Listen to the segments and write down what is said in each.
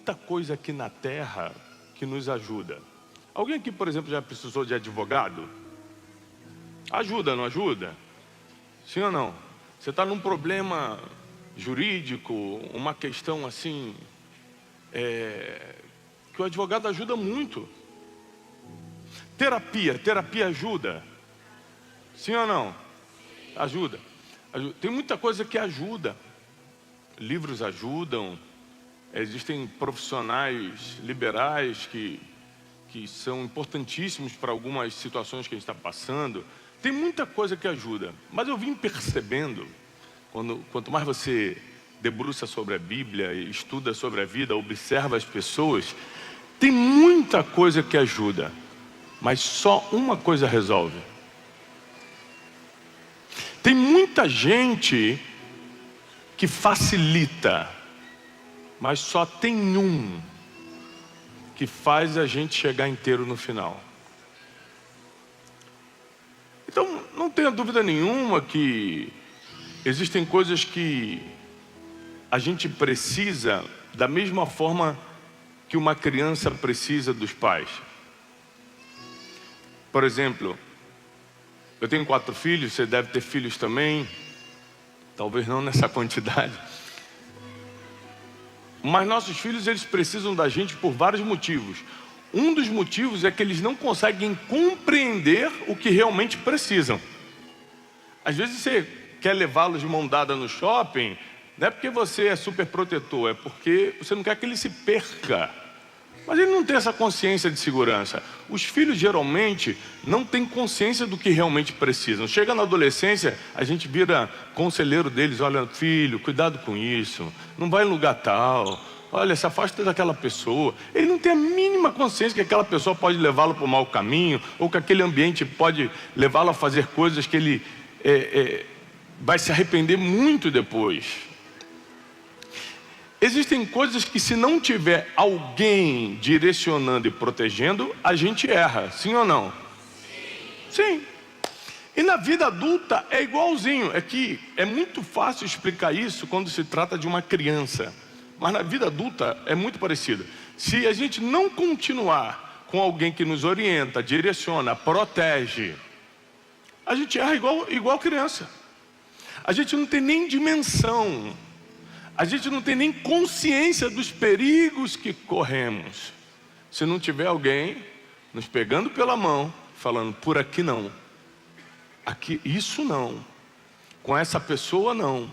muita coisa aqui na terra que nos ajuda. Alguém aqui, por exemplo, já precisou de advogado? Ajuda, não ajuda? Sim ou não? Você está num problema jurídico, uma questão assim, que o advogado ajuda muito. Terapia ajuda. Sim ou não? Ajuda. Tem muita coisa que ajuda. Livros ajudam. Existem profissionais liberais que são importantíssimos para algumas situações que a gente está passando. Tem muita coisa que ajuda. Mas eu vim percebendo, quanto mais você debruça sobre a Bíblia, estuda sobre a vida, observa as pessoas, tem muita coisa que ajuda, mas só uma coisa resolve. Tem muita gente que facilita, mas só tem um que faz a gente chegar inteiro no final. Então, não tenha dúvida nenhuma que existem coisas que a gente precisa da mesma forma que uma criança precisa dos pais. Por exemplo, eu tenho 4 filhos, você deve ter filhos também, talvez não nessa quantidade. Mas nossos filhos, eles precisam da gente por vários motivos. Um dos motivos é que eles não conseguem compreender o que realmente precisam. Às vezes você quer levá-los de mão dada no shopping, não é porque você é super protetor, é porque você não quer que ele se perca. Mas ele não tem essa consciência de segurança. Os filhos geralmente não têm consciência do que realmente precisam. Chega na adolescência, a gente vira conselheiro deles. Olha, filho, cuidado com isso, não vai em lugar tal, olha, se afasta daquela pessoa. Ele não tem a mínima consciência que aquela pessoa pode levá-lo para o mau caminho, ou que aquele ambiente pode levá-lo a fazer coisas que ele vai se arrepender muito depois. Existem coisas que, se não tiver alguém direcionando e protegendo, a gente erra, sim ou não? Sim. E na vida adulta é igualzinho. É que é muito fácil explicar isso quando se trata de uma criança, mas na vida adulta é muito parecido. Se a gente não continuar com alguém que nos orienta, direciona, protege, a gente erra igual criança. A gente não tem nem dimensão, a gente não tem nem consciência dos perigos que corremos, se não tiver alguém nos pegando pela mão, falando, por aqui não, aqui, isso não, com essa pessoa não.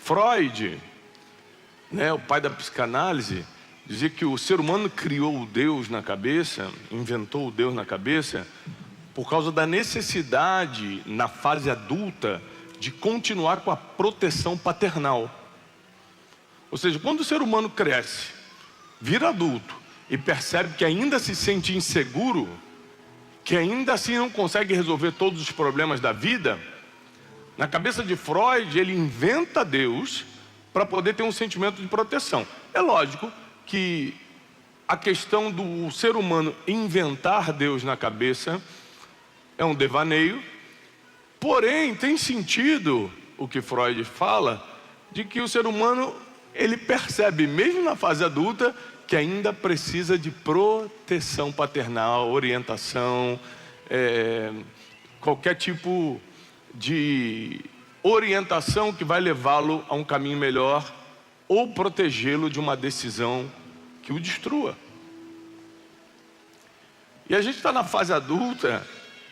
Freud, o pai da psicanálise, dizia que o ser humano criou o Deus na cabeça, inventou o Deus na cabeça, por causa da necessidade, na fase adulta, de continuar com a proteção paternal. Ou seja, quando o ser humano cresce, vira adulto e percebe que ainda se sente inseguro, que ainda assim não consegue resolver todos os problemas da vida, na cabeça de Freud, ele inventa Deus para poder ter um sentimento de proteção. É lógico que a questão do ser humano inventar Deus na cabeça é um devaneio. Porém, tem sentido o que Freud fala, de que o ser humano, ele percebe, mesmo na fase adulta, que ainda precisa de proteção paternal, orientação, qualquer tipo de orientação que vai levá-lo a um caminho melhor, ou protegê-lo de uma decisão que o destrua. E a gente está na fase adulta,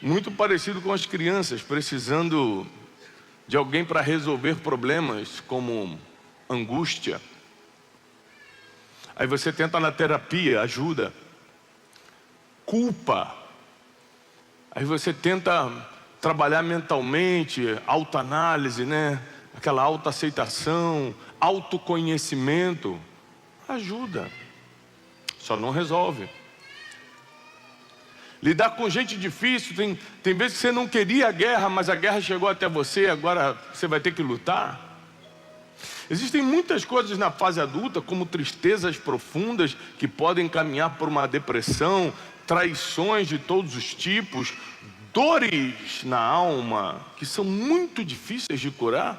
muito parecido com as crianças, precisando de alguém para resolver problemas como angústia. Aí você tenta na terapia, ajuda. Culpa. Aí você tenta trabalhar mentalmente, autoanálise, aquela autoaceitação, autoconhecimento. Ajuda. Só não resolve. Lidar com gente difícil, tem vezes que você não queria a guerra, mas a guerra chegou até você, agora você vai ter que lutar. Existem muitas coisas na fase adulta, como tristezas profundas, que podem caminhar por uma depressão, traições de todos os tipos, dores na alma, que são muito difíceis de curar.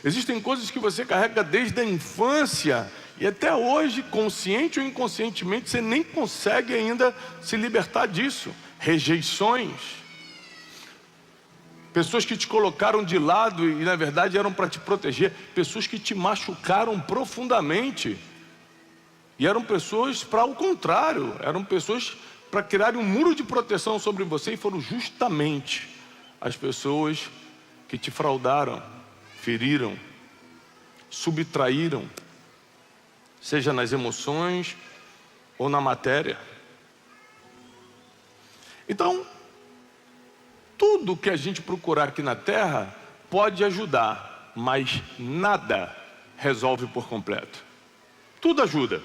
Existem coisas que você carrega desde a infância e até hoje, consciente ou inconscientemente, você nem consegue ainda se libertar disso. Rejeições. Pessoas que te colocaram de lado e na verdade eram para te proteger. Pessoas que te machucaram profundamente. E eram pessoas para o contrário. Eram pessoas para criarem um muro de proteção sobre você. E foram justamente as pessoas que te fraudaram, feriram, subtraíram, seja nas emoções ou na matéria. Então, tudo que a gente procurar aqui na terra pode ajudar, mas nada resolve por completo. Tudo ajuda.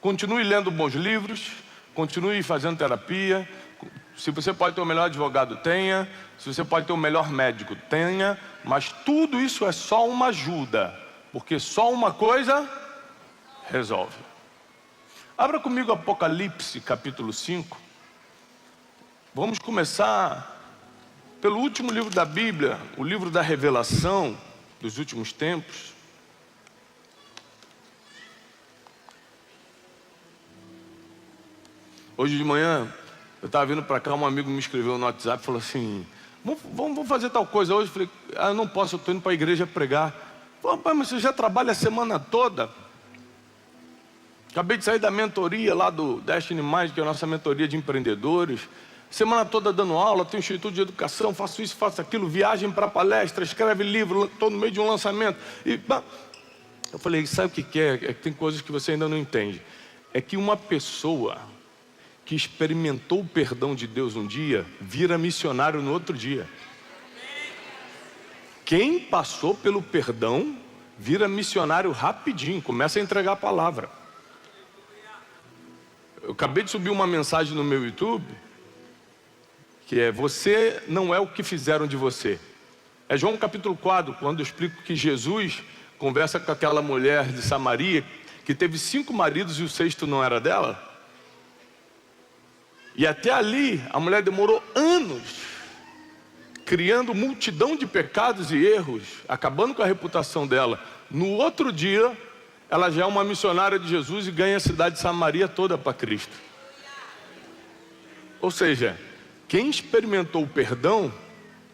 Continue lendo bons livros, continue fazendo terapia. Se você pode ter o melhor advogado, tenha. Se você pode ter o melhor médico, tenha. Mas tudo isso é só uma ajuda, porque só uma coisa resolve. Abra comigo Apocalipse, capítulo 5. Vamos começar pelo último livro da Bíblia, o livro da revelação dos últimos tempos. Hoje de manhã, eu estava vindo para cá, um amigo me escreveu no WhatsApp e falou assim: vamos fazer tal coisa hoje. Eu falei: eu não posso, eu estou indo para a igreja pregar. Falei: mas você já trabalha a semana toda? Acabei de sair da mentoria lá do Destiny Mais, que é a nossa mentoria de empreendedores. Semana toda dando aula, tenho instituto de educação, faço isso, faço aquilo, viagem para palestra, escreve livro, estou no meio de um lançamento. Eu falei: sabe o que é? É que tem coisas que você ainda não entende. É que uma pessoa que experimentou o perdão de Deus um dia, vira missionário no outro dia. Quem passou pelo perdão, vira missionário rapidinho, começa a entregar a palavra. Eu acabei de subir uma mensagem no meu YouTube, que é: você não é o que fizeram de você. É João capítulo 4, quando eu explico que Jesus conversa com aquela mulher de Samaria, que teve 5 maridos e o 6º não era dela. E até ali, a mulher demorou anos, criando multidão de pecados e erros, acabando com a reputação dela. No outro dia, ela já é uma missionária de Jesus e ganha a cidade de Samaria toda para Cristo. Ou seja, quem experimentou o perdão,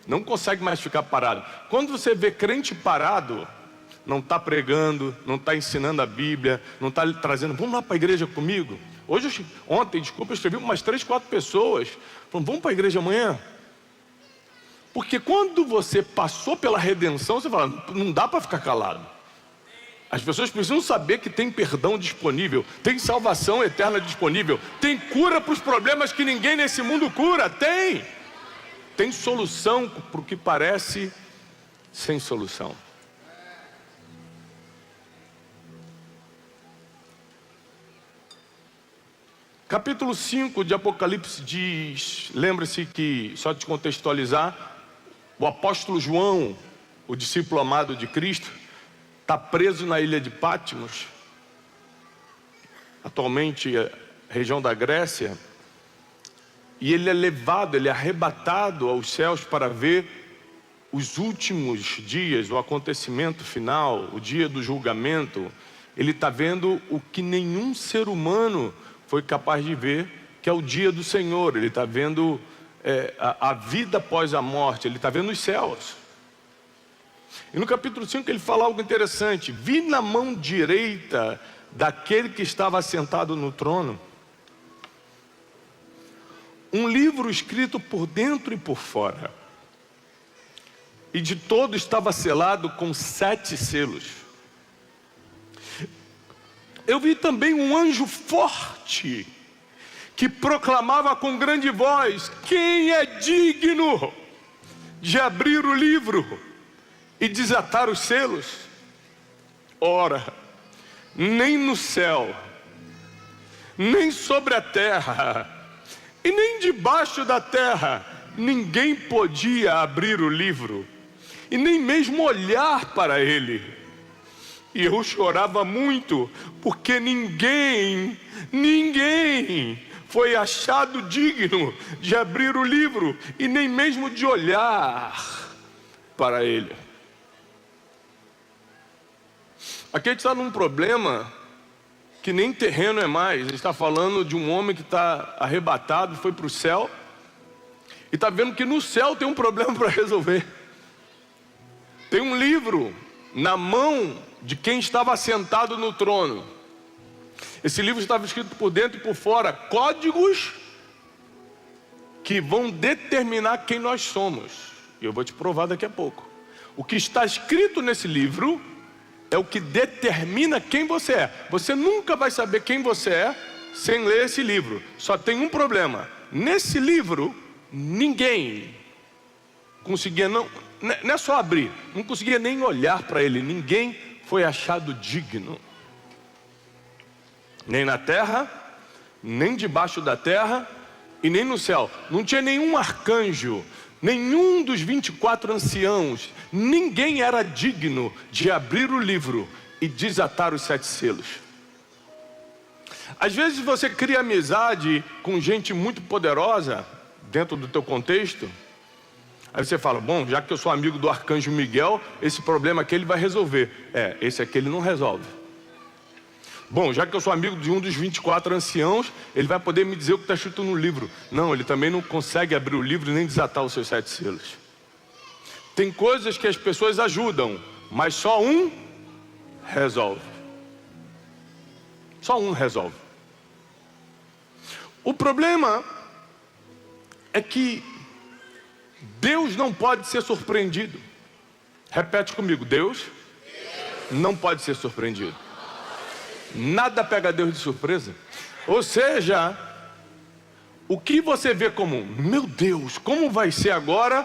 não consegue mais ficar parado. Quando você vê crente parado, não está pregando, não está ensinando a Bíblia, não está trazendo: vamos lá para a igreja comigo. Ontem, eu escrevi umas 3, 4 pessoas, falando: vamos para a igreja amanhã? Porque quando você passou pela redenção, você fala: não dá para ficar calado. As pessoas precisam saber que tem perdão disponível, tem salvação eterna disponível, tem cura para os problemas que ninguém nesse mundo cura, tem solução para o que parece sem solução. Capítulo 5 de Apocalipse diz, lembre-se que, só te contextualizar, o apóstolo João, o discípulo amado de Cristo, está preso na ilha de Patmos, atualmente região da Grécia, e ele é levado, ele é arrebatado aos céus para ver os últimos dias, o acontecimento final, o dia do julgamento. Ele está vendo o que nenhum ser humano foi capaz de ver, que é o dia do Senhor. Ele está vendo a vida após a morte, ele está vendo os céus. E no capítulo 5 ele fala algo interessante: vi na mão direita daquele que estava assentado no trono um livro escrito por dentro e por fora, e de todo estava selado com 7 selos. Eu vi também um anjo forte que proclamava com grande voz: quem é digno de abrir o livro e desatar os selos? Ora, nem no céu, nem sobre a terra, e nem debaixo da terra, ninguém podia abrir o livro, e nem mesmo olhar para ele. E eu chorava muito, porque ninguém foi achado digno de abrir o livro, e nem mesmo de olhar para ele. Aqui a gente está num problema que nem terreno é mais. A gente está falando de um homem que está arrebatado, foi para o céu, e está vendo que no céu tem um problema para resolver. Tem um livro na mão de quem estava sentado no trono. Esse livro estava escrito por dentro e por fora códigos que vão determinar quem nós somos. E eu vou te provar daqui a pouco. O que está escrito nesse livro é o que determina quem você é. Você nunca vai saber quem você é sem ler esse livro. Só tem um problema. Nesse livro, ninguém conseguia, não é só abrir, não conseguia nem olhar para ele. Ninguém foi achado digno. Nem na terra, nem debaixo da terra e nem no céu. Não tinha nenhum arcanjo, nenhum dos 24 anciãos. Ninguém era digno de abrir o livro e desatar os 7 selos. Às vezes você cria amizade com gente muito poderosa dentro do teu contexto. Aí você fala, bom, já que eu sou amigo do arcanjo Miguel, esse problema aqui ele vai resolver. Esse aqui ele não resolve. Bom, já que eu sou amigo de um dos 24 anciãos, ele vai poder me dizer o que está escrito no livro. Não, ele também não consegue abrir o livro nem desatar os seus 7 selos. Tem coisas que as pessoas ajudam, mas só um resolve. Só um resolve. O problema é que Deus não pode ser surpreendido. Repete comigo, Deus não pode ser surpreendido. Nada pega Deus de surpresa. Ou seja, o que você vê como, meu Deus, como vai ser agora?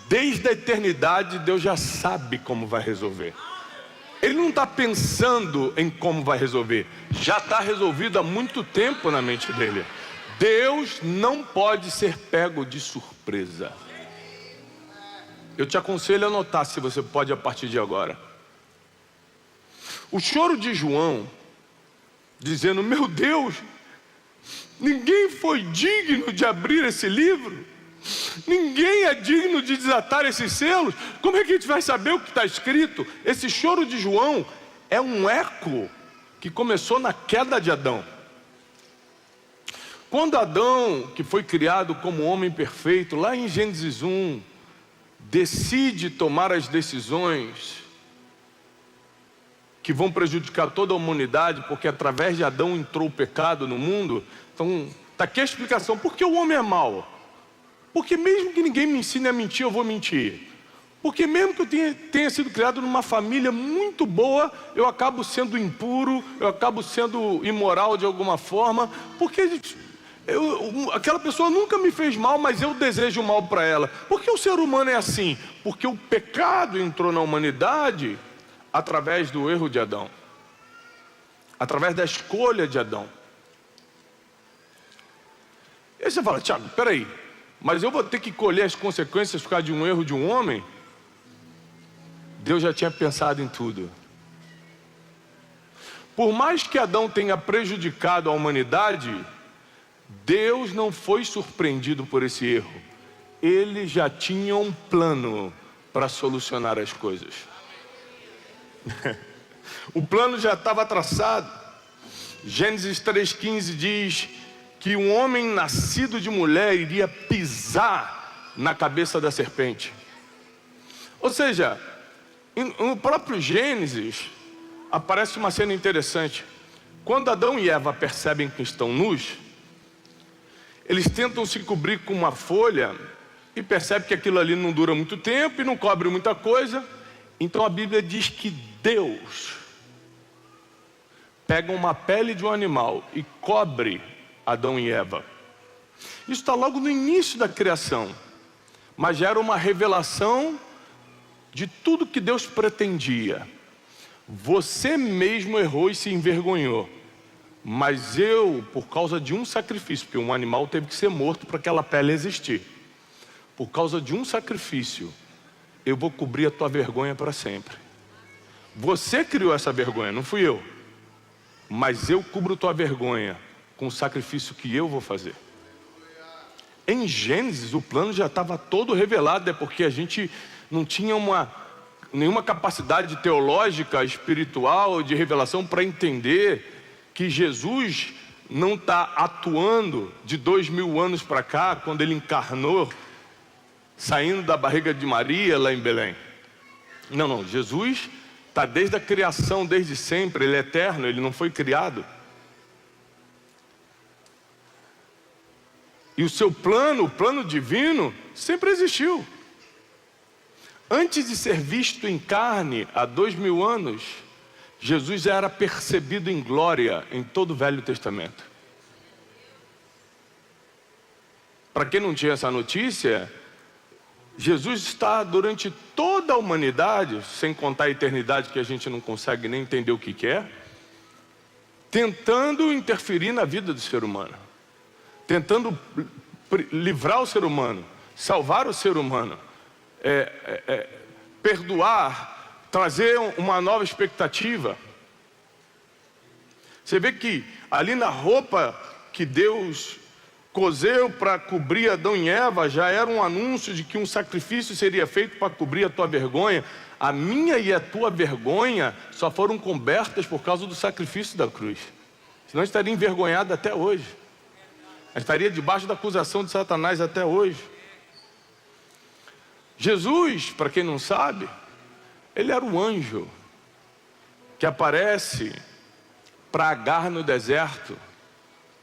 Desde a eternidade, Deus já sabe como vai resolver. Ele não está pensando em como vai resolver. Já está resolvido há muito tempo na mente dele. Deus não pode ser pego de surpresa. Eu te aconselho a anotar, se você pode, a partir de agora. O choro de João, dizendo, meu Deus, ninguém foi digno de abrir esse livro. Ninguém é digno de desatar esses selos. Como é que a gente vai saber o que está escrito? Esse choro de João é um eco que começou na queda de Adão. Quando Adão, que foi criado como homem perfeito, lá em Gênesis 1, decide tomar as decisões que vão prejudicar toda a humanidade, porque através de Adão entrou o pecado no mundo. Então, está aqui a explicação. Por que o homem é mau? Porque mesmo que ninguém me ensine a mentir, eu vou mentir. Porque mesmo que eu tenha sido criado numa família muito boa, eu acabo sendo impuro, eu acabo sendo imoral de alguma forma, porque aquela pessoa nunca me fez mal, mas eu desejo mal para ela. Por que o ser humano é assim? Porque o pecado entrou na humanidade através do erro de Adão, através da escolha de Adão. E aí você fala, Tiago, peraí, mas eu vou ter que colher as consequências por causa de um erro de um homem? Deus já tinha pensado em tudo. Por mais que Adão tenha prejudicado a humanidade, Deus não foi surpreendido por esse erro. Ele já tinha um plano para solucionar as coisas. O plano já estava traçado. Gênesis 3,15 diz que um homem nascido de mulher iria pisar na cabeça da serpente. Ou seja, no próprio Gênesis aparece uma cena interessante. Quando Adão e Eva percebem que estão nus, eles tentam se cobrir com uma folha e percebem que aquilo ali não dura muito tempo e não cobre muita coisa. Então a Bíblia diz que Deus pega uma pele de um animal e cobre Adão e Eva. Isso está logo no início da criação, mas já era uma revelação de tudo que Deus pretendia. Você mesmo errou e se envergonhou, mas eu, por causa de um sacrifício, porque um animal teve que ser morto para aquela pele existir, por causa de um sacrifício, eu vou cobrir a tua vergonha para sempre. Você criou essa vergonha, não fui eu, mas eu cubro tua vergonha com o sacrifício que eu vou fazer. Em Gênesis o plano já estava todo revelado, é porque a gente não tinha nenhuma capacidade teológica, espiritual, de revelação para entender que Jesus não está atuando de 2000 anos para cá, quando ele encarnou, saindo da barriga de Maria lá em Belém. Não, Jesus está desde a criação, desde sempre, ele é eterno, ele não foi criado. E o seu plano, o plano divino, sempre existiu. Antes de ser visto em carne, há 2000 anos, Jesus já era percebido em glória em todo o Velho Testamento. Para quem não tinha essa notícia, Jesus está durante toda a humanidade, sem contar a eternidade que a gente não consegue nem entender o que é, tentando interferir na vida do ser humano, tentando livrar o ser humano, salvar o ser humano, perdoar, trazer uma nova expectativa. Você vê que ali na roupa que Deus coseu para cobrir Adão e Eva, já era um anúncio de que um sacrifício seria feito para cobrir a tua vergonha. A minha e a tua vergonha só foram cobertas por causa do sacrifício da cruz. Senão estaria envergonhado até hoje. Estaria debaixo da acusação de Satanás até hoje. Jesus, para quem não sabe, ele era um anjo que aparece para Agar no deserto,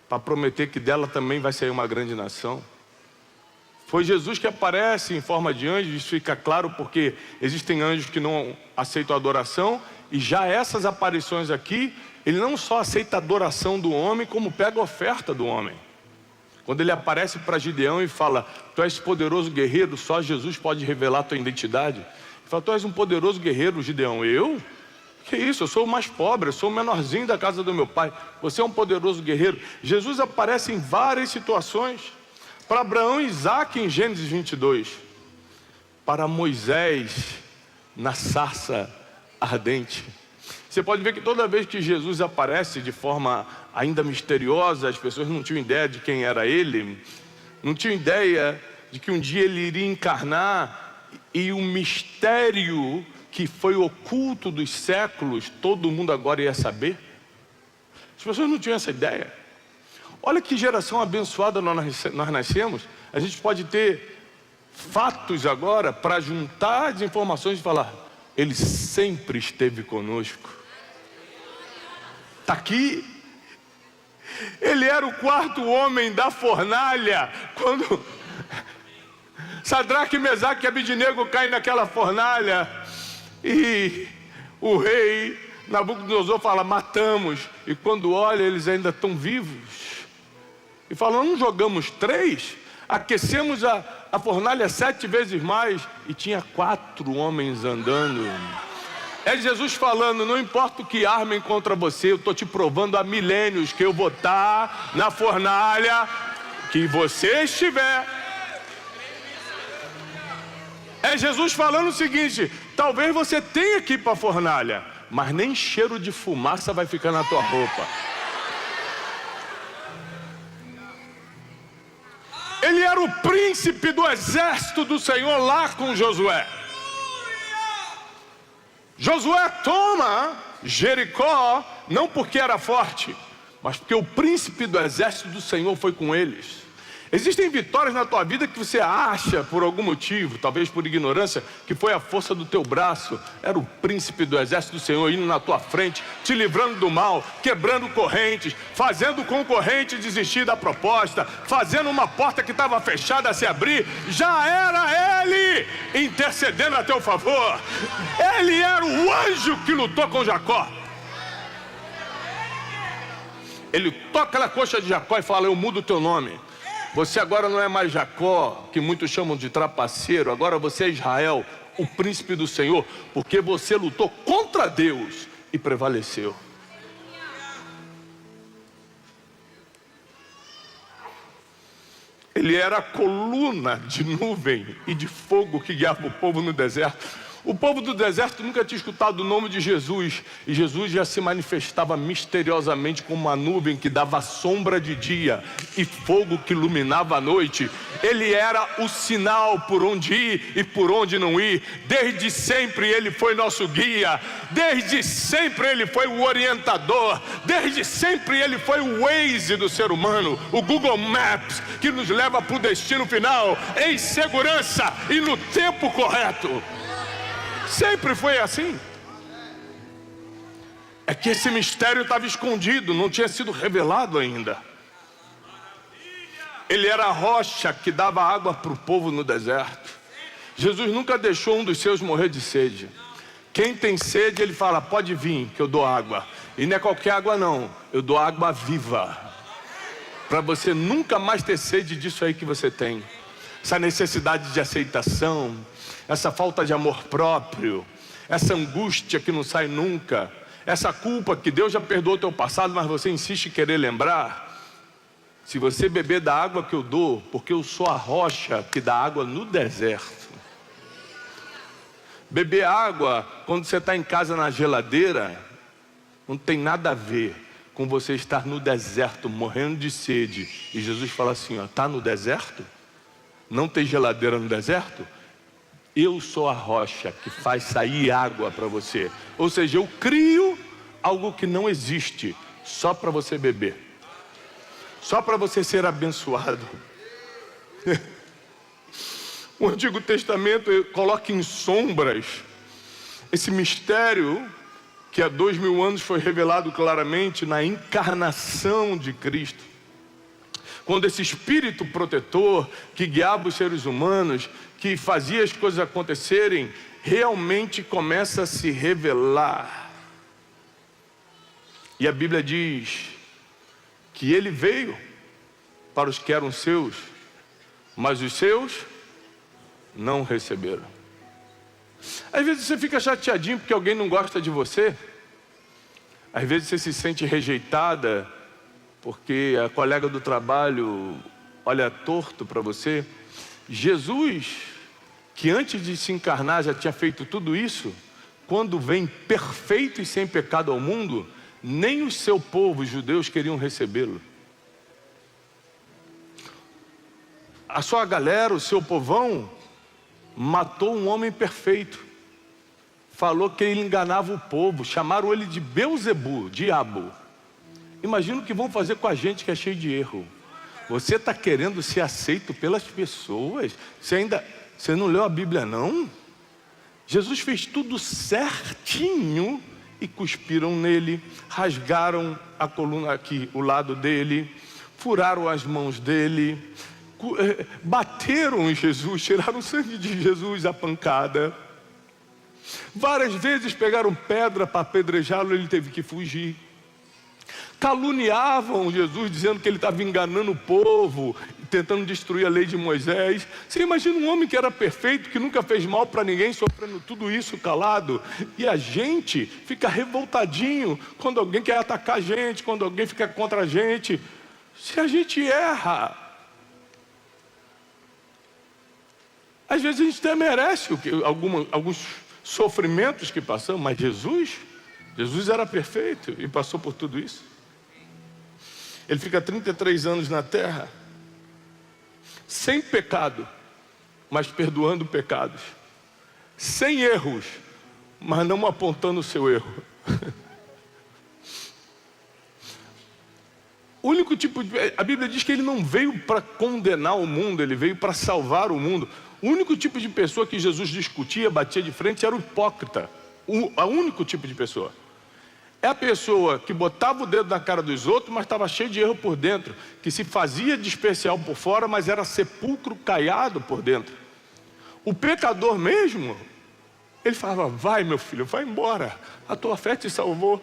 para prometer que dela também vai sair uma grande nação. Foi Jesus que aparece em forma de anjo. Isso fica claro porque existem anjos que não aceitam a adoração, e já essas aparições aqui, ele não só aceita a adoração do homem, como pega a oferta do homem. Quando ele aparece para Gideão e fala: tu és poderoso guerreiro, só Jesus pode revelar a tua identidade. Ele fala: tu és um poderoso guerreiro, Gideão. Eu? Que isso? Eu sou o mais pobre, eu sou o menorzinho da casa do meu pai. Você é um poderoso guerreiro. Jesus aparece em várias situações. Para Abraão e Isaac em Gênesis 22. Para Moisés na sarça ardente. Você pode ver que toda vez que Jesus aparece de forma ainda misteriosa, as pessoas não tinham ideia de quem era ele, não tinham ideia de que um dia ele iria encarnar, e o mistério que foi oculto dos séculos, todo mundo agora ia saber. As pessoas não tinham essa ideia. Olha que geração abençoada nós nascemos. A gente pode ter fatos agora para juntar as informações e falar: ele sempre esteve conosco. Está aqui. Ele era o quarto homem da fornalha. Quando Sadraque, Mesaque e Abidnego caem naquela fornalha, e o rei Nabucodonosor fala: matamos. E quando olha, eles ainda estão vivos. E falam: não jogamos 3? Aquecemos a fornalha 7 vezes mais. E tinha 4 homens andando. É Jesus falando: não importa o que armem contra você, eu estou te provando há milênios que eu vou estar na fornalha que você estiver. É Jesus falando o seguinte: talvez você tenha que ir para a fornalha, mas nem cheiro de fumaça vai ficar na tua roupa. Ele era o príncipe do exército do Senhor lá com Josué. Josué toma Jericó, não porque era forte, mas porque o príncipe do exército do Senhor foi com eles. Existem vitórias na tua vida que você acha, por algum motivo, talvez por ignorância, que foi a força do teu braço. Era o príncipe do exército do Senhor indo na tua frente, te livrando do mal, quebrando correntes, fazendo o concorrente desistir da proposta, fazendo uma porta que estava fechada a se abrir. Já era ele intercedendo a teu favor. Ele era o anjo que lutou com Jacó. Ele toca na coxa de Jacó e fala: eu mudo o teu nome. Você agora não é mais Jacó, que muitos chamam de trapaceiro. Agora você é Israel, o príncipe do Senhor, porque você lutou contra Deus e prevaleceu. Ele era a coluna de nuvem e de fogo que guiava o povo no deserto. O povo do deserto nunca tinha escutado o nome de Jesus, e Jesus já se manifestava misteriosamente como uma nuvem que dava sombra de dia e fogo que iluminava a noite. Ele era o sinal por onde ir e por onde não ir. Desde sempre ele foi nosso guia, desde sempre ele foi o orientador, desde sempre ele foi o Waze do ser humano, o Google Maps, que nos leva para o destino final em segurança e no tempo correto. Sempre foi assim. É que esse mistério estava escondido, não tinha sido revelado ainda. Ele era a rocha que dava água para o povo no deserto. Jesus nunca deixou um dos seus morrer de sede. Quem tem sede, ele fala, pode vir que eu dou água. E não é qualquer água não, eu dou água viva, para você nunca mais ter sede disso aí que você tem. Essa necessidade de aceitação, essa falta de amor próprio, essa angústia que não sai nunca, essa culpa que Deus já perdoou o teu passado, mas você insiste em querer lembrar. Se você beber da água que eu dou, porque eu sou a rocha que dá água no deserto. Beber água quando você está em casa na geladeira, não tem nada a ver com você estar no deserto, morrendo de sede. E Jesus fala assim, ó, está no deserto? Não tem geladeira no deserto? Eu sou a rocha que faz sair água para você. Ou seja, eu crio algo que não existe, só para você beber, só para você ser abençoado. O Antigo Testamento coloca em sombras esse mistério que há 2000 anos foi revelado claramente na encarnação de Cristo. Quando esse espírito protetor que guiava os seres humanos, que fazia as coisas acontecerem, realmente começa a se revelar. E a Bíblia diz que ele veio para os que eram seus, mas os seus não receberam. Às vezes você fica chateadinho porque alguém não gosta de você. Às vezes você se sente rejeitada porque a colega do trabalho olha torto para você. Jesus, que antes de se encarnar já tinha feito tudo isso, quando vem perfeito e sem pecado ao mundo, nem o seu povo, os judeus, queriam recebê-lo. A sua galera, o seu povão, matou um homem perfeito. Falou que ele enganava o povo, chamaram ele de Beuzebu, diabo. Imagina o que vão fazer com a gente que é cheio de erro. Você está querendo ser aceito pelas pessoas? Você não leu a Bíblia não? Jesus fez tudo certinho e cuspiram nele, rasgaram a coluna aqui, o lado dele, furaram as mãos dele, bateram em Jesus, tiraram o sangue de Jesus, a pancada. Várias vezes pegaram pedra para apedrejá-lo, ele teve que fugir. Caluniavam Jesus, dizendo que ele estava enganando o povo, tentando destruir a lei de Moisés. Você imagina um homem que era perfeito, que nunca fez mal para ninguém, sofrendo tudo isso calado. E a gente fica revoltadinho quando alguém quer atacar a gente, quando alguém fica contra a gente. Se a gente erra, às vezes a gente até merece alguns sofrimentos que passamos, mas Jesus era perfeito e passou por tudo isso. Ele fica 33 anos na terra, sem pecado, mas perdoando pecados, sem erros, mas não apontando o seu erro. O único tipo de... A Bíblia diz que ele não veio para condenar o mundo, ele veio para salvar o mundo. O único tipo de pessoa que Jesus discutia, batia de frente, era o hipócrita. O único tipo de pessoa. É a pessoa que botava o dedo na cara dos outros, mas estava cheio de erro por dentro, que se fazia de especial por fora, mas era sepulcro caiado por dentro. O pecador mesmo, ele falava, vai meu filho, vai embora, a tua fé te salvou.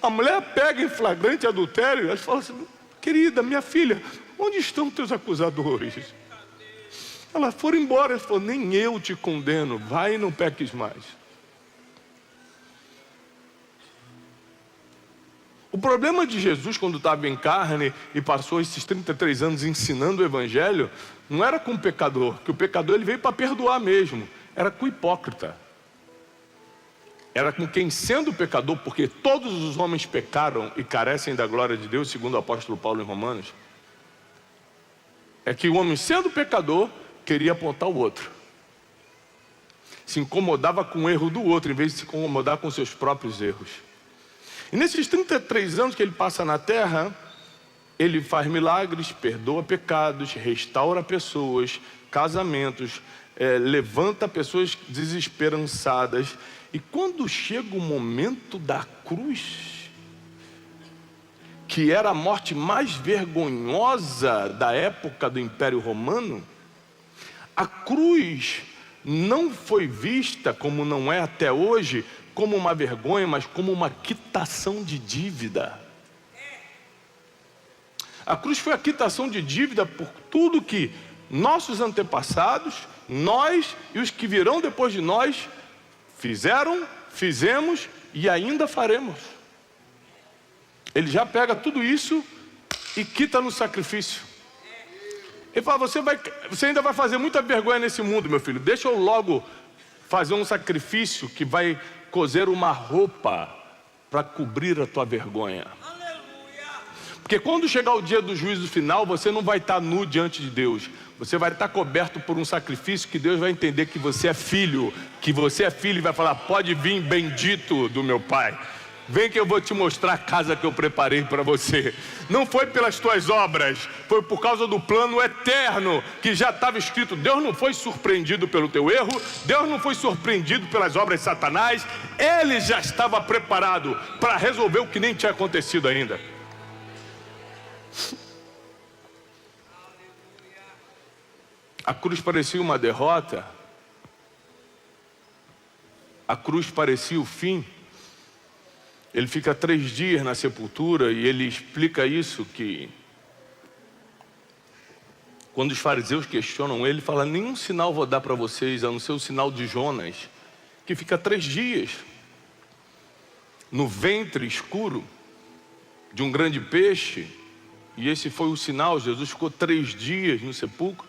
A mulher pega em flagrante adultério, ela fala assim, querida, minha filha, onde estão teus acusadores? Ela foram embora, ele falou, nem eu te condeno, vai e não peques mais. O problema de Jesus, quando estava em carne e passou esses 33 anos ensinando o Evangelho, não era com o pecador, que o pecador ele veio para perdoar mesmo, era com o hipócrita. era com quem, sendo pecador, porque todos os homens pecaram e carecem da glória de Deus, segundo o apóstolo Paulo em Romanos, é que o homem, sendo pecador, queria apontar o outro. Se incomodava com o erro do outro, em vez de se incomodar com seus próprios erros. E nesses 33 anos que ele passa na terra, ele faz milagres, perdoa pecados, restaura pessoas, casamentos, levanta pessoas desesperançadas. E quando chega o momento da cruz, que era a morte mais vergonhosa da época do Império Romano, a cruz não foi vista, como não é até hoje, como uma vergonha, mas como uma quitação de dívida. A cruz foi a quitação de dívida por tudo que nossos antepassados, nós e os que virão depois de nós, fizeram, fizemos e ainda faremos. Ele já pega tudo isso e quita no sacrifício. Ele fala, você ainda vai fazer muita vergonha nesse mundo, meu filho. Deixa eu logo fazer um sacrifício que vai cozer uma roupa para cobrir a tua vergonha. Porque quando chegar o dia do juízo final, você não vai estar nu diante de Deus. Você vai estar coberto por um sacrifício que Deus vai entender que você é filho. Que você é filho e vai falar, pode vir, bendito do meu Pai. Vem que eu vou te mostrar a casa que eu preparei para você. Não foi pelas tuas obras, foi por causa do plano eterno que já estava escrito. Deus não foi surpreendido pelo teu erro, Deus não foi surpreendido pelas obras de Satanás. Ele já estava preparado para resolver o que nem tinha acontecido ainda. A cruz parecia uma derrota, a cruz parecia o fim. Ele fica 3 dias na sepultura e ele explica isso, que quando os fariseus questionam ele, fala, nenhum sinal vou dar para vocês, a não ser o sinal de Jonas, que fica 3 dias no ventre escuro de um grande peixe, e esse foi o sinal. Jesus ficou 3 dias no sepulcro,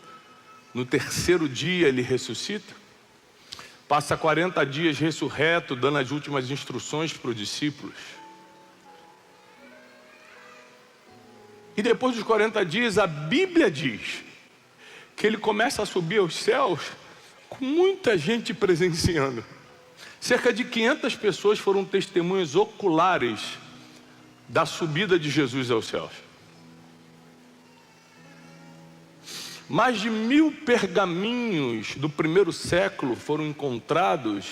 no 3º dia ele ressuscita, passa 40 dias ressurreto, dando as últimas instruções para os discípulos. E depois dos 40 dias, a Bíblia diz que ele começa a subir aos céus com muita gente presenciando. Cerca de 500 pessoas foram testemunhas oculares da subida de Jesus aos céus. Mais de 1000 pergaminhos do 1º século foram encontrados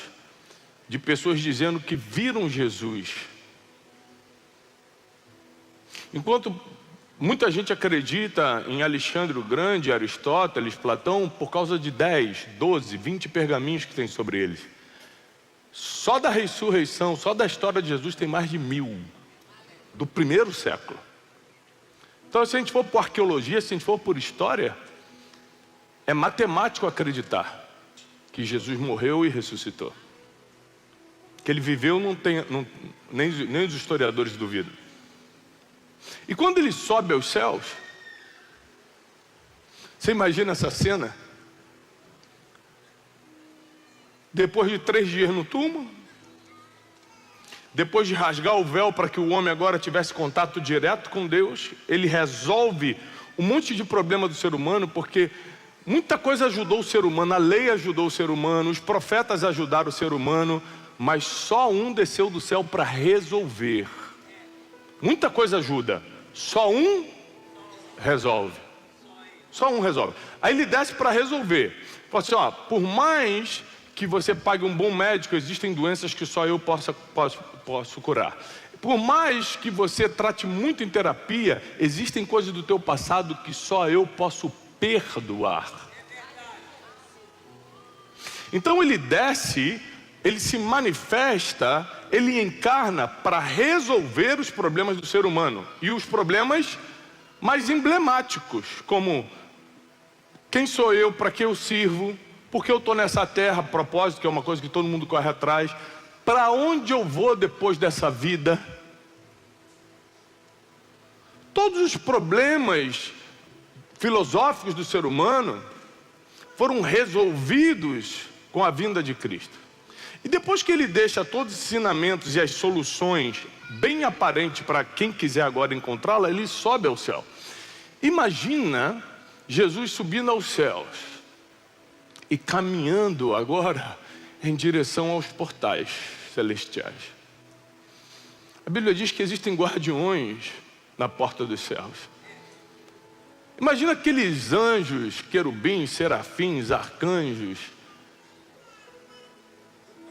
de pessoas dizendo que viram Jesus. Enquanto muita gente acredita em Alexandre o Grande, Aristóteles, Platão, por causa de 10, 12, 20 pergaminhos que tem sobre eles. Só da ressurreição, só da história de Jesus tem mais de 1000, do 1º século. Então, se a gente for por arqueologia, se a gente for por história, é matemático acreditar que Jesus morreu e ressuscitou. Que ele viveu, nem os historiadores duvidam. E quando ele sobe aos céus, você imagina essa cena? Depois de 3 dias no túmulo, depois de rasgar o véu para que o homem agora tivesse contato direto com Deus, ele resolve um monte de problema do ser humano, porque muita coisa ajudou o ser humano, a lei ajudou o ser humano, os profetas ajudaram o ser humano, mas só um desceu do céu para resolver. Muita coisa ajuda, só um resolve. Só um resolve. Aí ele desce para resolver. Fala assim, ó, por mais que você pague um bom médico, existem doenças que só eu posso curar. Por mais que você trate muito em terapia, existem coisas do teu passado que só eu posso perdoar. Então ele desce, ele se manifesta, ele encarna para resolver os problemas do ser humano. E os problemas mais emblemáticos, como quem sou eu, para que eu sirvo, por que eu estou nessa terra, propósito, que é uma coisa que todo mundo corre atrás, para onde eu vou depois dessa vida. Todos os problemas filosóficos do ser humano foram resolvidos com a vinda de Cristo. E depois que ele deixa todos os ensinamentos e as soluções bem aparentes para quem quiser agora encontrá-la, ele sobe ao céu. Imagina Jesus subindo aos céus e caminhando agora em direção aos portais celestiais. A Bíblia diz que existem guardiões na porta dos céus. Imagina aqueles anjos, querubins, serafins, arcanjos.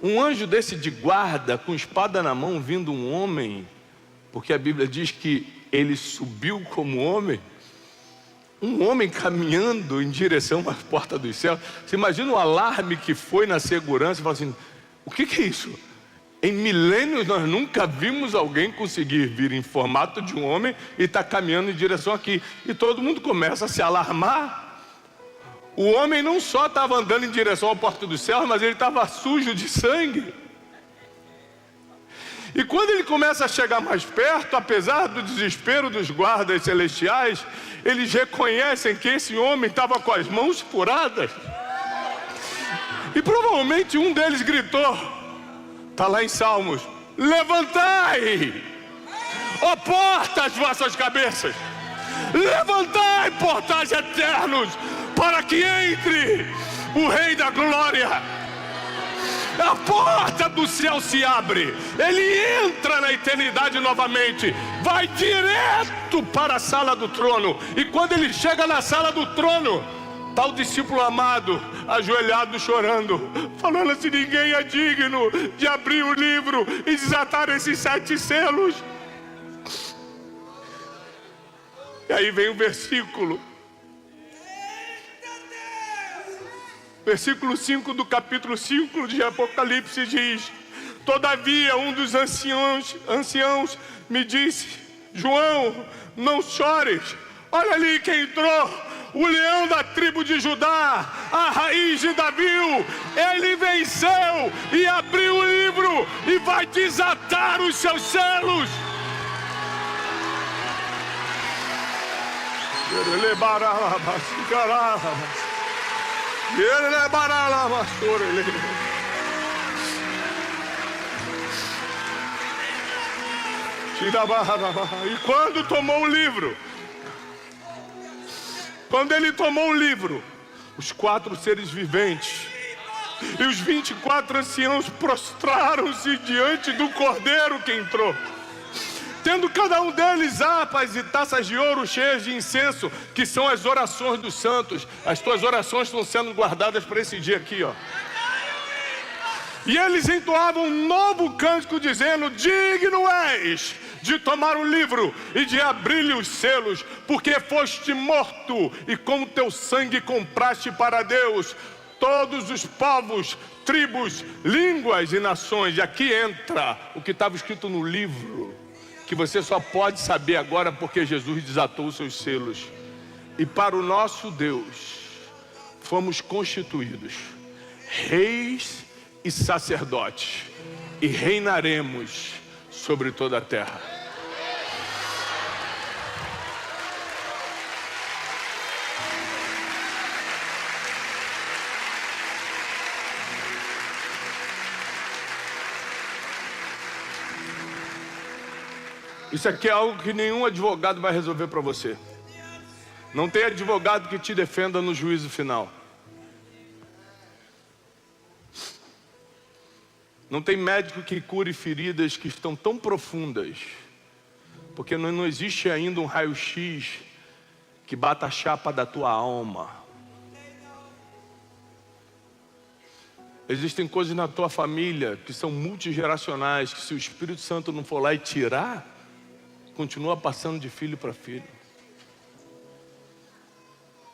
Um anjo desse de guarda, com espada na mão, vindo um homem, porque a Bíblia diz que ele subiu como homem. Um homem caminhando em direção às portas dos céus. Você imagina o alarme que foi na segurança e fala assim: o que é isso? Em milênios nós nunca vimos alguém conseguir vir em formato de um homem e estar caminhando em direção aqui. E todo mundo começa a se alarmar. O homem não só estava andando em direção à porta dos céus, mas ele estava sujo de sangue. E quando ele começa a chegar mais perto, apesar do desespero dos guardas celestiais, eles reconhecem que esse homem estava com as mãos furadas. E provavelmente um deles gritou, está lá em Salmos: levantai, ó portas, vossas cabeças, levantai, portais eternos, para que entre o Rei da Glória. A porta do céu se abre, ele entra na eternidade novamente, vai direto para a sala do trono. E quando ele chega na sala do trono, está o discípulo amado ajoelhado chorando, falando assim: ninguém é digno de abrir o livro e desatar esses 7 selos. E aí vem o versículo 5 do capítulo 5 de Apocalipse diz: todavia um dos anciãos me disse: João, não chores, olha ali quem entrou, o leão da tribo de Judá, a raiz de Davi. Ele venceu e abriu o livro e vai desatar os seus selos. E quando tomou o livro, quando ele tomou o livro, os 4 seres viventes e os 24 anciãos prostraram-se diante do Cordeiro que entrou, tendo cada um deles harpas e taças de ouro cheias de incenso, que são as orações dos santos. As tuas orações estão sendo guardadas para esse dia aqui, ó. E eles entoavam um novo cântico dizendo: digno és de tomar o livro e de abrir-lhe os selos, porque foste morto e com teu sangue compraste para Deus todos os povos, tribos, línguas e nações. E aqui entra o que estava escrito no livro, que você só pode saber agora porque Jesus desatou os seus selos. E para o nosso Deus fomos constituídos reis e sacerdotes, e reinaremos sobre toda a terra. Isso aqui é algo que nenhum advogado vai resolver para você. Não tem advogado que te defenda no juízo final. Não tem médico que cure feridas que estão tão profundas, porque não existe ainda um raio-x que bata a chapa da tua alma. Existem coisas na tua família que são multigeracionais, que se o Espírito Santo não for lá e tirar, continua passando de filho para filho.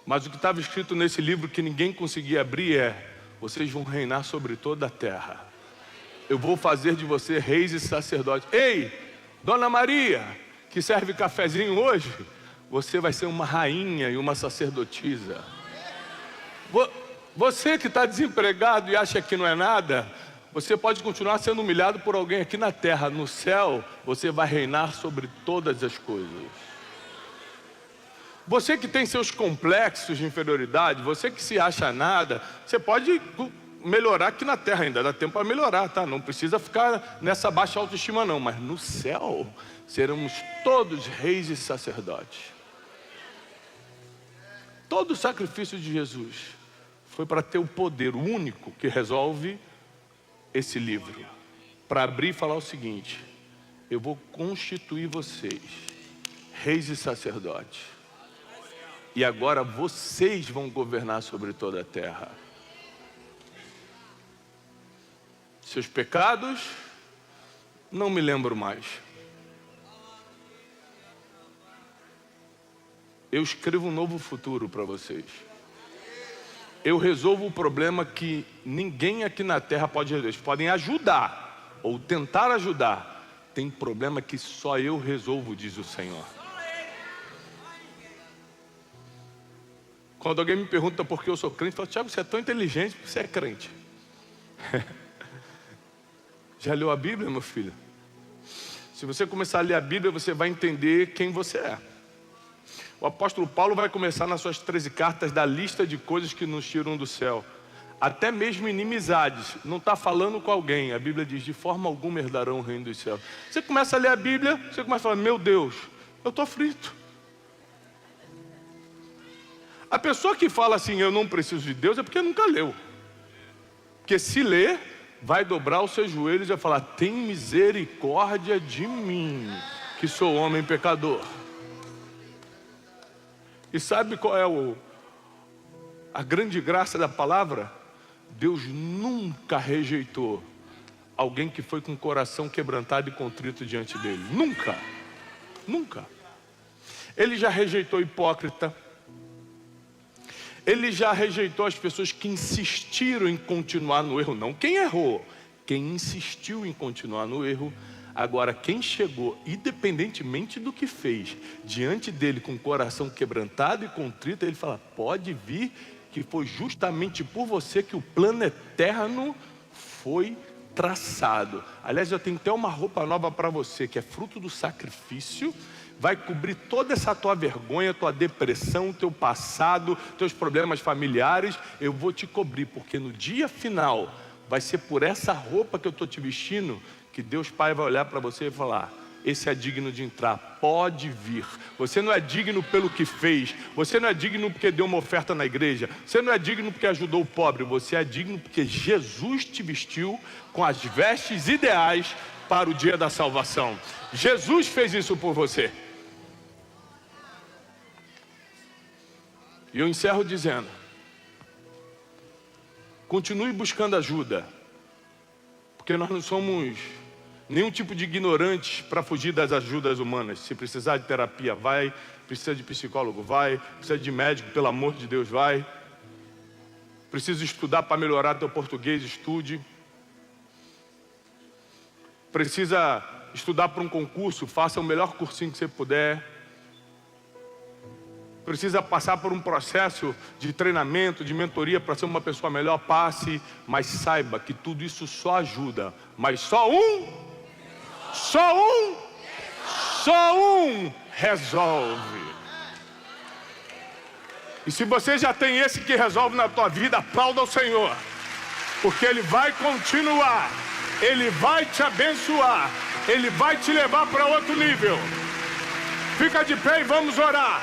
Mas o que estava escrito nesse livro que ninguém conseguia abrir é: vocês vão reinar sobre toda a terra. Eu vou fazer de você reis e sacerdotes. Ei, Dona Maria, que serve cafezinho hoje, você vai ser uma rainha e uma sacerdotisa. Você que está desempregado e acha que não é nada, você pode continuar sendo humilhado por alguém aqui na terra. No céu, você vai reinar sobre todas as coisas. Você que tem seus complexos de inferioridade, você que se acha nada, você pode melhorar aqui na terra, ainda dá tempo para melhorar, tá? Não precisa ficar nessa baixa autoestima não, mas no céu seremos todos reis e sacerdotes. Todo o sacrifício de Jesus foi para ter o poder único que resolve esse livro, para abrir e falar o seguinte: eu vou constituir vocês reis e sacerdotes, e agora vocês vão governar sobre toda a terra. Seus pecados, não me lembro mais. Eu escrevo um novo futuro para vocês. Eu resolvo o problema que ninguém aqui na terra pode resolver. Eles podem ajudar, ou tentar ajudar. Tem problema que só eu resolvo, diz o Senhor. Quando alguém me pergunta por que eu sou crente, eu falo: Tiago, você é tão inteligente porque você é crente. Já leu a Bíblia, meu filho? Se você começar a ler a Bíblia, você vai entender quem você é. O apóstolo Paulo vai começar nas suas 13 cartas da lista de coisas que nos tiram do céu. Até mesmo inimizades. Não está falando com alguém. A Bíblia diz: de forma alguma herdarão o reino dos céus. Você começa a ler a Bíblia, você começa a falar: meu Deus, eu estou aflito. A pessoa que fala assim: eu não preciso de Deus, é porque nunca leu. Porque se ler, vai dobrar os seus joelhos e vai falar: tem misericórdia de mim, que sou homem pecador. E sabe qual é a grande graça da palavra? Deus nunca rejeitou alguém que foi com o coração quebrantado e contrito diante dele. Nunca. Nunca. Ele já rejeitou hipócrita. Ele já rejeitou as pessoas que insistiram em continuar no erro. Não quem errou, quem insistiu em continuar no erro. Agora, quem chegou, independentemente do que fez, diante dele com o coração quebrantado e contrito, ele fala: pode vir, que foi justamente por você que o plano eterno foi traçado. Aliás, eu tenho até uma roupa nova para você, que é fruto do sacrifício. Vai cobrir toda essa tua vergonha, tua depressão, teu passado, teus problemas familiares. Eu vou te cobrir, porque no dia final vai ser por essa roupa que eu estou te vestindo que Deus Pai vai olhar para você e falar: esse é digno de entrar, pode vir. Você não é digno pelo que fez, você não é digno porque deu uma oferta na igreja, você não é digno porque ajudou o pobre, você é digno porque Jesus te vestiu com as vestes ideais para o dia da salvação. Jesus fez isso por você. E eu encerro dizendo: continue buscando ajuda, porque nós não somos nenhum tipo de ignorantes para fugir das ajudas humanas. Se precisar de terapia, vai. Precisa de psicólogo, vai. Precisa de médico, pelo amor de Deus, vai. Precisa estudar para melhorar teu português, estude. Precisa estudar para um concurso, faça o melhor cursinho que você puder. Precisa passar por um processo de treinamento, de mentoria para ser uma pessoa melhor, passe. Mas saiba que tudo isso só ajuda. Mas só um resolve. E se você já tem esse que resolve na tua vida, aplauda o Senhor, porque Ele vai continuar, Ele vai te abençoar, Ele vai te levar para outro nível. Fica de pé e vamos orar.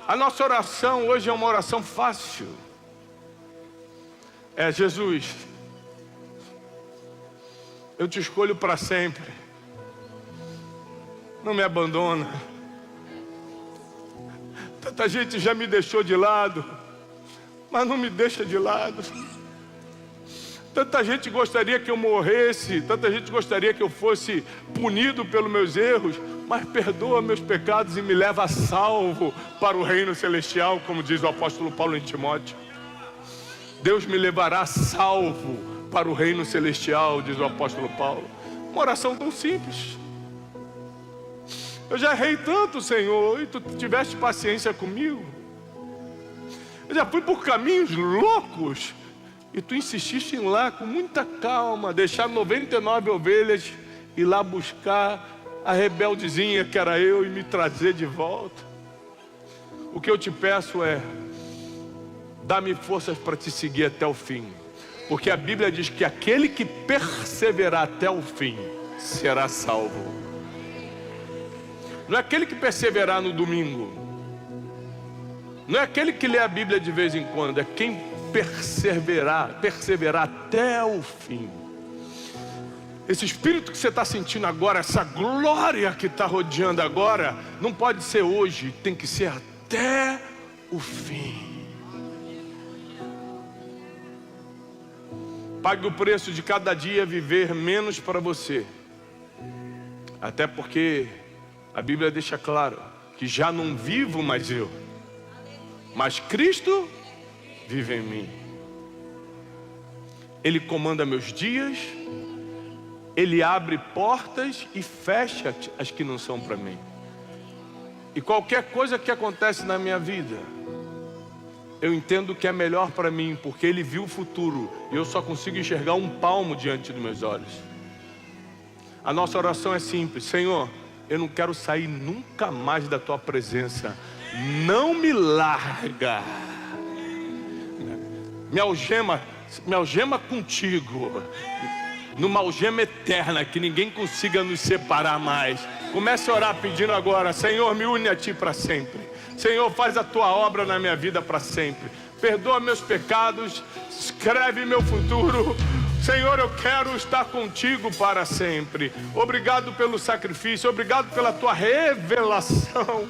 A nossa oração hoje é uma oração fácil. É: Jesus, eu te escolho para sempre. Não me abandona. Tanta gente já me deixou de lado, mas não me deixa de lado. Tanta gente gostaria que eu morresse, tanta gente gostaria que eu fosse punido pelos meus erros, mas perdoa meus pecados e me leva salvo para o reino celestial, como diz o apóstolo Paulo em Timóteo. Deus me levará salvo para o reino celestial, diz o apóstolo Paulo. Uma oração tão simples. Eu já errei tanto, Senhor, e Tu tiveste paciência comigo. Eu já fui por caminhos loucos, e Tu insististe em ir lá com muita calma, deixar 99 ovelhas, ir lá buscar a rebeldezinha que era eu e me trazer de volta. o que eu te peço é: dá-me forças para te seguir até o fim. Porque a Bíblia diz que aquele que perseverar até o fim será salvo. Não é aquele que perseverar no domingo, não é aquele que lê a Bíblia de vez em quando, é quem perseverar até o fim. Esse espírito que você está sentindo agora, essa glória que está rodeando agora, não pode ser hoje, tem que ser até o fim. Pague o preço de cada dia viver menos para você. Até porque a Bíblia deixa claro que já não vivo mais eu, mas Cristo vive em mim. Ele comanda meus dias, Ele abre portas e fecha as que não são para mim. E qualquer coisa que acontece na minha vida, eu entendo que é melhor para mim, porque Ele viu o futuro e eu só consigo enxergar um palmo diante dos meus olhos. A nossa oração é simples: Senhor, eu não quero sair nunca mais da Tua presença. Não me larga. Me algema contigo, numa algema eterna, que ninguém consiga nos separar mais. Comece a orar pedindo agora: Senhor, me une a Ti para sempre. Senhor, faz a Tua obra na minha vida para sempre. Perdoa meus pecados, escreve meu futuro. Senhor, eu quero estar contigo para sempre. Obrigado pelo sacrifício, obrigado pela Tua revelação.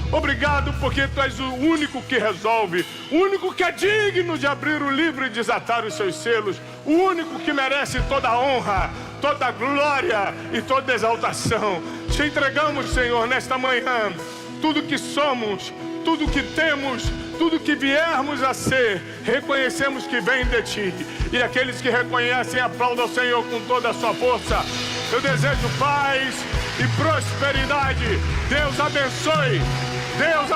Obrigado porque Tu és o único que resolve, o único que é digno de abrir o livro e desatar os seus selos, o único que merece toda a honra, toda a glória e toda a exaltação. Te entregamos, Senhor, nesta manhã, tudo que somos, tudo que temos, tudo que viermos a ser, reconhecemos que vem de Ti. E aqueles que reconhecem, aplaudam ao Senhor com toda a sua força. Eu desejo paz e prosperidade. Deus abençoe. Deus abençoe.